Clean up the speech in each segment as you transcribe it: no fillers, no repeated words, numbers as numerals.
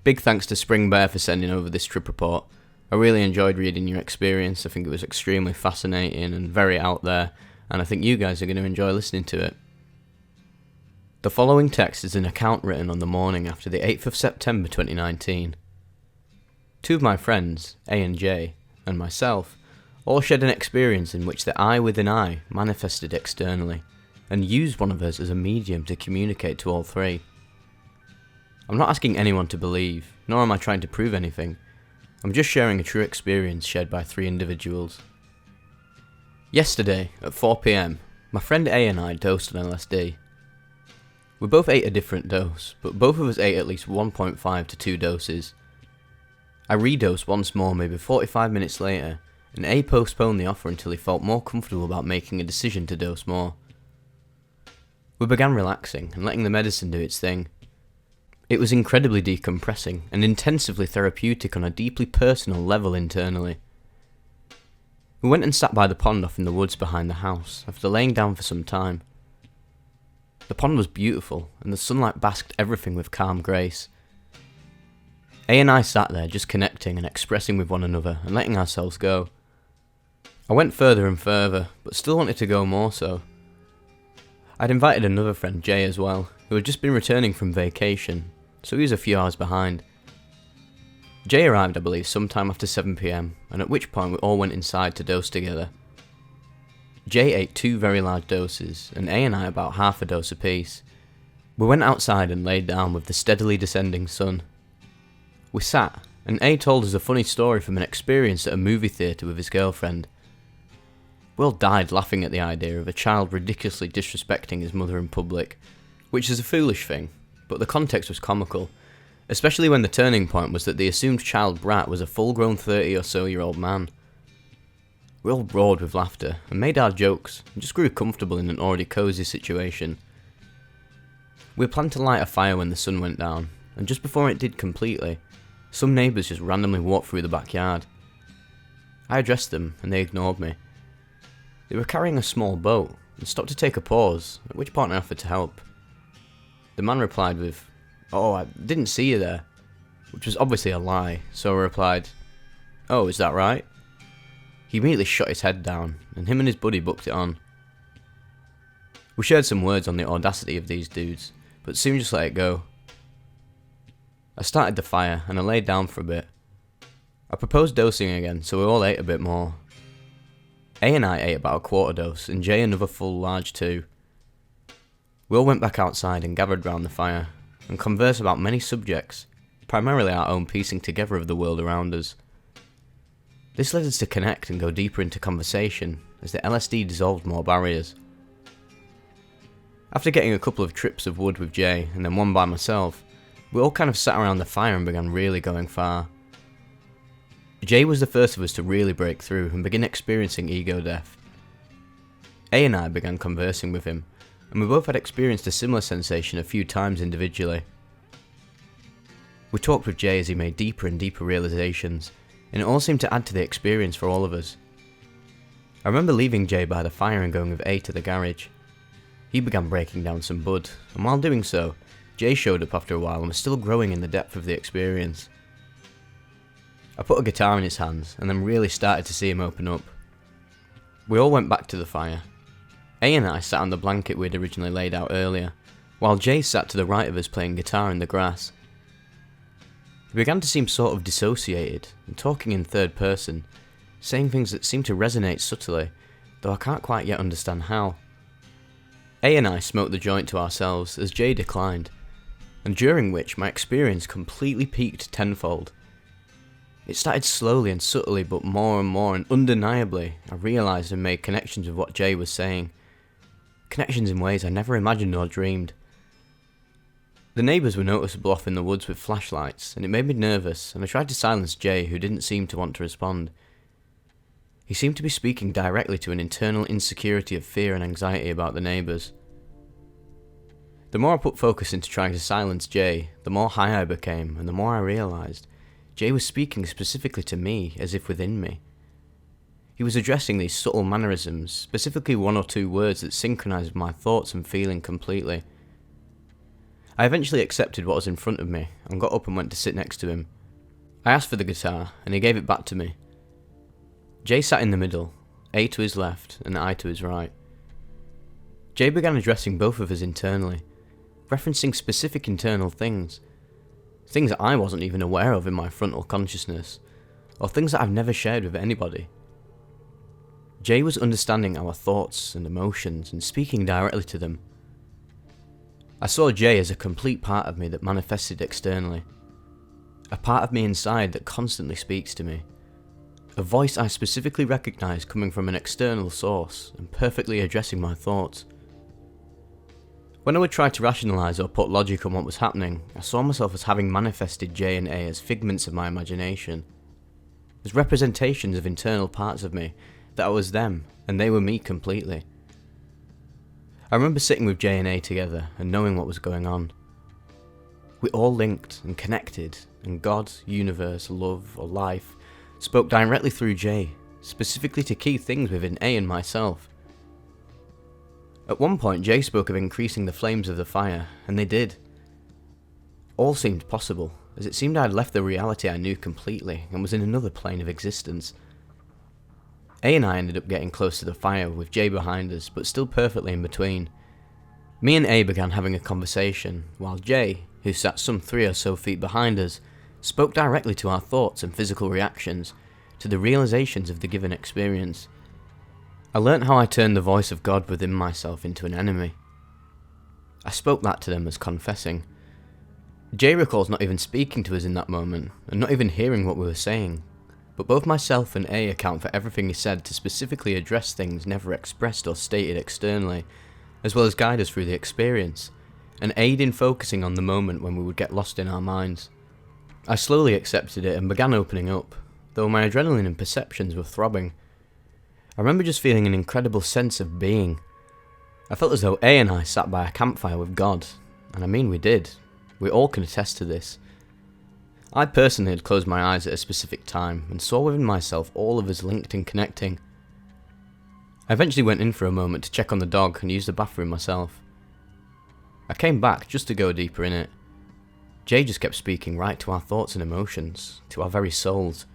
Big thanks to Spring Bear for sending over this trip report. I really enjoyed reading your experience. I think it was extremely fascinating and very out there, and I think you guys are going to enjoy listening to it. The following text is an account written on the morning after the 8th of September 2019. Two of my friends, A and J, and myself, all shared an experience in which the I within I manifested externally, and used one of us as a medium to communicate to all three. I'm not asking anyone to believe, nor am I trying to prove anything. I'm just sharing a true experience shared by three individuals. Yesterday, at 4 PM, my friend A and I dosed on LSD. We both ate a different dose, but both of us ate at least 1.5 to 2 doses. I redosed once more maybe 45 minutes later, and A postponed the offer until he felt more comfortable about making a decision to dose more. We began relaxing and letting the medicine do its thing. It was incredibly decompressing and intensively therapeutic on a deeply personal level internally. We went and sat by the pond off in the woods behind the house after laying down for some time. The pond was beautiful and the sunlight basked everything with calm grace. A and I sat there just connecting and expressing with one another and letting ourselves go. I went further and further, but still wanted to go more so. I'd invited another friend, Jay, as well, who had just been returning from vacation, so he was a few hours behind. Jay arrived, I believe, sometime after 7 PM, and at which point we all went inside to dose together. Jay ate 2 very large doses, and A and I about half a dose apiece. We went outside and laid down with the steadily descending sun. We sat, and A told us a funny story from an experience at a movie theatre with his girlfriend. We all died laughing at the idea of a child ridiculously disrespecting his mother in public, which is a foolish thing, but the context was comical, especially when the turning point was that the assumed child brat was a full-grown 30 or so year old man. We all roared with laughter and made our jokes and just grew comfortable in an already cosy situation. We had planned to light a fire when the sun went down, and just before it did completely, some neighbours just randomly walked through the backyard. I addressed them and they ignored me. They were carrying a small boat and stopped to take a pause, at which point I offered to help. The man replied with, "Oh, I didn't see you there," which was obviously a lie, so I replied, "Oh, is that right?" He immediately shot his head down, and him and his buddy booked it on. We shared some words on the audacity of these dudes, but soon just let it go. I started the fire, and I laid down for a bit. I proposed dosing again, so we all ate a bit more. A and I ate about a quarter dose, and Jay another full large too. We all went back outside and gathered round the fire, and conversed about many subjects, primarily our own piecing together of the world around us. This led us to connect and go deeper into conversation, as the LSD dissolved more barriers. After getting a couple of trips of wood with Jay, and then one by myself, we all kind of sat around the fire and began really going far. Jay was the first of us to really break through and begin experiencing ego death. A and I began conversing with him, and we both had experienced a similar sensation a few times individually. We talked with Jay as he made deeper and deeper realizations, and it all seemed to add to the experience for all of us. I remember leaving Jay by the fire and going with A to the garage. He began breaking down some bud, and while doing so, Jay showed up after a while and was still growing in the depth of the experience. I put a guitar in his hands and then really started to see him open up. We all went back to the fire. A and I sat on the blanket we had originally laid out earlier, while Jay sat to the right of us playing guitar in the grass. He began to seem sort of dissociated and talking in third person, saying things that seemed to resonate subtly, though I can't quite yet understand how. A and I smoked the joint to ourselves as Jay declined, and during which my experience completely peaked tenfold. It started slowly and subtly, but more and more, and undeniably, I realised and made connections with what Jay was saying. Connections in ways I never imagined or dreamed. The neighbours were noticeable off in the woods with flashlights, and it made me nervous, and I tried to silence Jay, who didn't seem to want to respond. He seemed to be speaking directly to an internal insecurity of fear and anxiety about the neighbours. The more I put focus into trying to silence Jay, the more high I became, and the more I realised Jay was speaking specifically to me, as if within me. He was addressing these subtle mannerisms, specifically 1 or 2 words that synchronised with my thoughts and feeling completely. I eventually accepted what was in front of me and got up and went to sit next to him. I asked for the guitar and he gave it back to me. Jay sat in the middle, A to his left and I to his right. Jay began addressing both of us internally, referencing specific internal things that I wasn't even aware of in my frontal consciousness, or things that I've never shared with anybody. Jay was understanding our thoughts and emotions and speaking directly to them. I saw Jay as a complete part of me that manifested externally, a part of me inside that constantly speaks to me, a voice I specifically recognised coming from an external source and perfectly addressing my thoughts. When I would try to rationalise or put logic on what was happening, I saw myself as having manifested J and A as figments of my imagination, as representations of internal parts of me, that I was them and they were me completely. I remember sitting with J and A together and knowing what was going on. We all linked and connected, and God, universe, love, or life spoke directly through J, specifically to key things within A and myself. At one point, Jay spoke of increasing the flames of the fire, and they did. All seemed possible, as it seemed I had left the reality I knew completely and was in another plane of existence. A and I ended up getting close to the fire with Jay behind us, but still perfectly in between. Me and A began having a conversation, while Jay, who sat some 3 or so feet behind us, spoke directly to our thoughts and physical reactions, to the realizations of the given experience. I learnt how I turned the voice of God within myself into an enemy. I spoke that to them as confessing. Jay recalls not even speaking to us in that moment, and not even hearing what we were saying, but both myself and A account for everything he said to specifically address things never expressed or stated externally, as well as guide us through the experience, and aid in focusing on the moment when we would get lost in our minds. I slowly accepted it and began opening up, though my adrenaline and perceptions were throbbing. I remember just feeling an incredible sense of being. I felt as though A and I sat by a campfire with God, and I mean we did. We all can attest to this. I personally had closed my eyes at a specific time and saw within myself all of us linked and connecting. I eventually went in for a moment to check on the dog and used the bathroom myself. I came back just to go deeper in it. Jay just kept speaking right to our thoughts and emotions, to our very souls.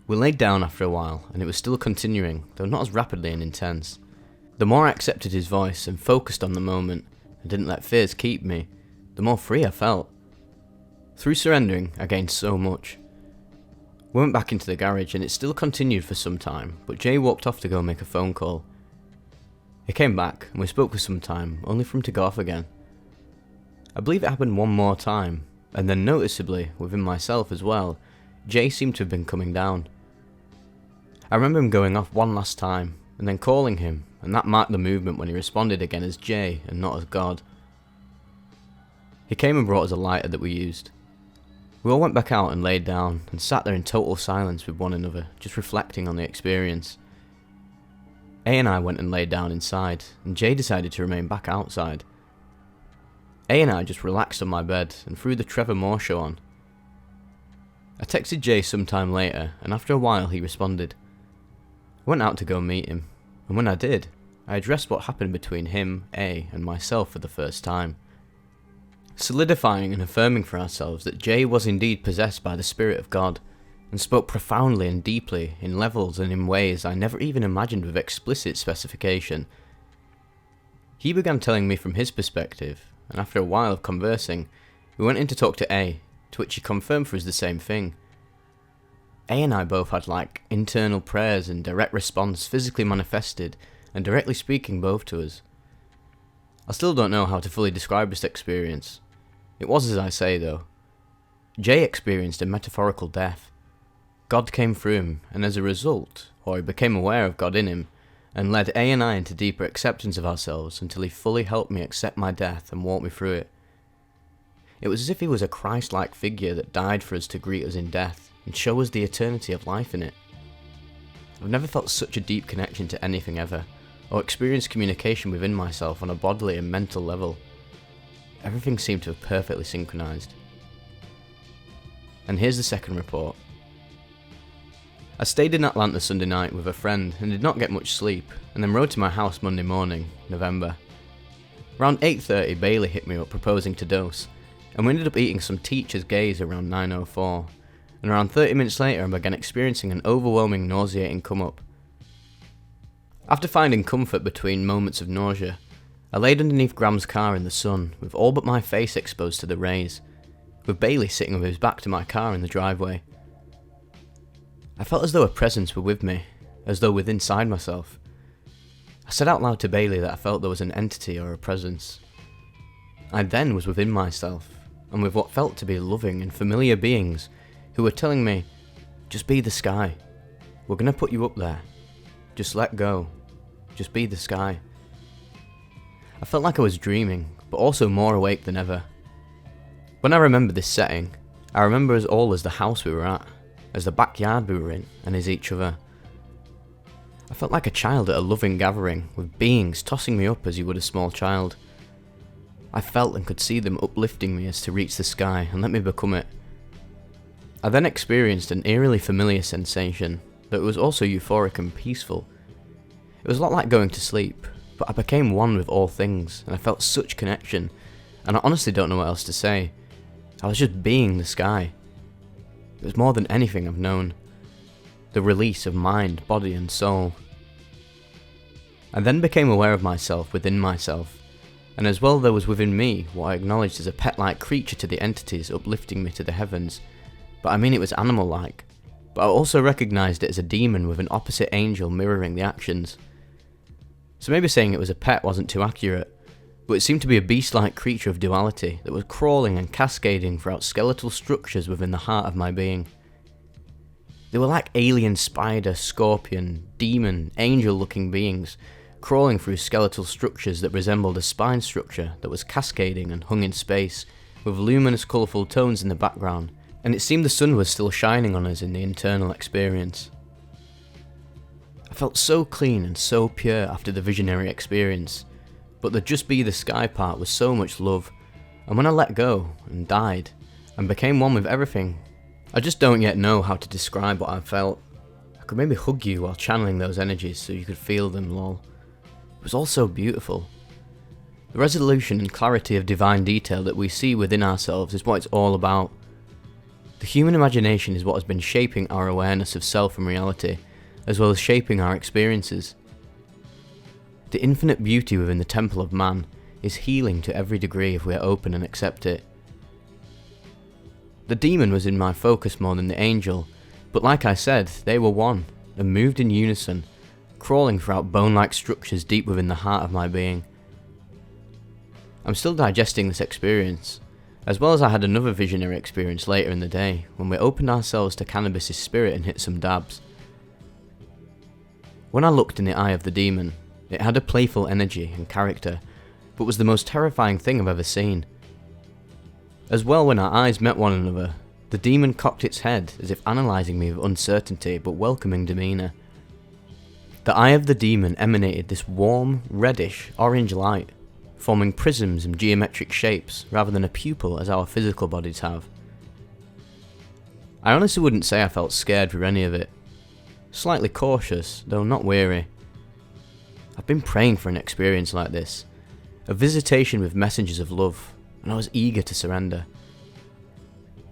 We laid down after a while, and it was still continuing, though not as rapidly and intense. The more I accepted his voice and focused on the moment, and didn't let fears keep me, the more free I felt. Through surrendering, I gained so much. We went back into the garage, and it still continued for some time, but Jay walked off to go make a phone call. He came back, and we spoke for some time, only for him to go off again. I believe it happened one more time, and then noticeably, within myself as well, Jay seemed to have been coming down. I remember him going off one last time, and then calling him, and that marked the movement when he responded again as Jay and not as God. He came and brought us a lighter that we used. We all went back out and laid down, and sat there in total silence with one another, just reflecting on the experience. A and I went and laid down inside, and Jay decided to remain back outside. A and I just relaxed on my bed, and threw the Trevor Moore show on. I texted Jay sometime later, and after a while he responded. I went out to go meet him, and when I did, I addressed what happened between him, A, and myself for the first time. Solidifying and affirming for ourselves that Jay was indeed possessed by the Spirit of God, and spoke profoundly and deeply, in levels and in ways I never even imagined with explicit specification. He began telling me from his perspective, and after a while of conversing, we went in to talk to A, to which he confirmed for us the same thing. A and I both had internal prayers and direct response physically manifested and directly speaking both to us. I still don't know how to fully describe this experience. It was as I say though. Jay experienced a metaphorical death. God came through him, and as a result, or he became aware of God in him, and led A and I into deeper acceptance of ourselves until he fully helped me accept my death and walk me through it. It was as if he was a Christ-like figure that died for us to greet us in death and show us the eternity of life in it. I've never felt such a deep connection to anything ever, or experienced communication within myself on a bodily and mental level. Everything seemed to have perfectly synchronized. And here's the second report. I stayed in Atlanta Sunday night with a friend and did not get much sleep, and then rode to my house Monday morning, November. Around 8:30 Bailey hit me up proposing to dose, and we ended up eating some Teacher's Gaze around 9:04, and around 30 minutes later I began experiencing an overwhelming nauseating come-up. After finding comfort between moments of nausea, I laid underneath Graham's car in the sun, with all but my face exposed to the rays, with Bailey sitting with his back to my car in the driveway. I felt as though a presence were with me, as though within inside myself. I said out loud to Bailey that I felt there was an entity or a presence. I then was within myself, and with what felt to be loving and familiar beings who were telling me, just be the sky. We're gonna put you up there. Just let go. Just be the sky. I felt like I was dreaming, but also more awake than ever. When I remember this setting, I remember us all as the house we were at, as the backyard we were in, and as each other. I felt like a child at a loving gathering, with beings tossing me up as you would a small child. I felt and could see them uplifting me as to reach the sky and let me become it. I then experienced an eerily familiar sensation that was also euphoric and peaceful. It was a lot like going to sleep, but I became one with all things, and I felt such connection, and I honestly don't know what else to say. I was just being the sky. It was more than anything I've known. The release of mind, body and soul. I then became aware of myself within myself, and as well there was within me what I acknowledged as a pet-like creature to the entities uplifting me to the heavens, but I mean it was animal-like. But I also recognised it as a demon with an opposite angel mirroring the actions. So maybe saying it was a pet wasn't too accurate, but it seemed to be a beast-like creature of duality that was crawling and cascading throughout skeletal structures within the heart of my being. They were like alien spider, scorpion, demon, angel-looking beings, crawling through skeletal structures that resembled a spine structure that was cascading and hung in space, with luminous colourful tones in the background, and it seemed the sun was still shining on us in the internal experience. I felt so clean and so pure after the visionary experience, but the just be the sky part was so much love, and when I let go, and died, and became one with everything, I just don't yet know how to describe what I felt. I could maybe hug you while channeling those energies so you could feel them, lol. It was all so beautiful. The resolution and clarity of divine detail that we see within ourselves is what it's all about. The human imagination is what has been shaping our awareness of self and reality, as well as shaping our experiences. The infinite beauty within the temple of man is healing to every degree if we are open and accept it. The demon was in my focus more than the angel, but like I said, they were one, and moved in unison, crawling throughout bone-like structures deep within the heart of my being. I'm still digesting this experience, as well as I had another visionary experience later in the day, when we opened ourselves to cannabis' spirit and hit some dabs. When I looked in the eye of the demon, it had a playful energy and character, but was the most terrifying thing I've ever seen. As well, when our eyes met one another, the demon cocked its head as if analysing me with uncertainty but welcoming demeanour. The eye of the demon emanated this warm, reddish, orange light, forming prisms and geometric shapes rather than a pupil as our physical bodies have. I honestly wouldn't say I felt scared for any of it. Slightly cautious, though not weary. I've been praying for an experience like this, a visitation with messengers of love, and I was eager to surrender.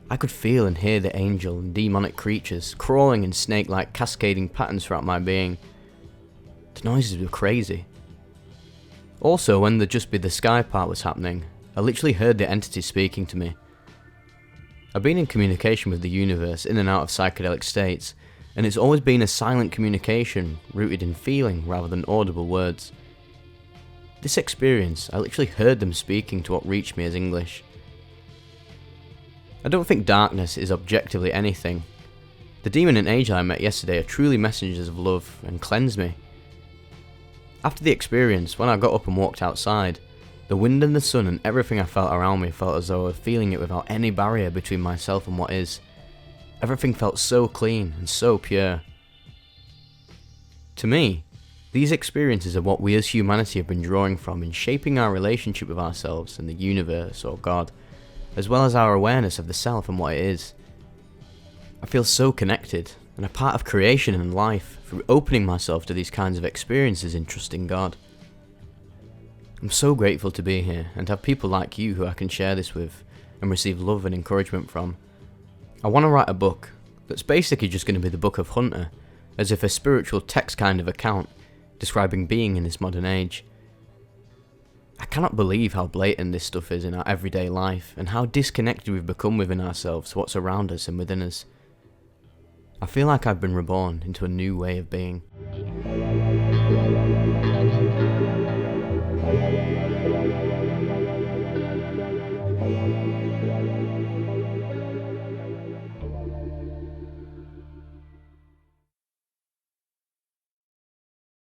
I could feel and hear the angel and demonic creatures crawling in snake-like cascading patterns throughout my being. The noises were crazy. Also, when the Just Be the Sky part was happening, I literally heard the entity speaking to me. I've been in communication with the universe in and out of psychedelic states, and it's always been a silent communication rooted in feeling rather than audible words. This experience, I literally heard them speaking to what reached me as English. I don't think darkness is objectively anything. The demon and angel I met yesterday are truly messengers of love and cleanse me. After the experience, when I got up and walked outside, the wind and the sun and everything I felt around me felt as though I was feeling it without any barrier between myself and what is. Everything felt so clean and so pure. To me, these experiences are what we as humanity have been drawing from in shaping our relationship with ourselves and the universe or God, as well as our awareness of the self and what it is. I feel so connected and a part of creation and life through opening myself to these kinds of experiences in trusting God. I'm so grateful to be here and have people like you who I can share this with and receive love and encouragement from. I want to write a book that's basically just going to be the Book of Hunter, as if a spiritual text kind of account describing being in this modern age. I cannot believe how blatant this stuff is in our everyday life and how disconnected we've become within ourselves, what's around us and within us. I feel like I've been reborn into a new way of being.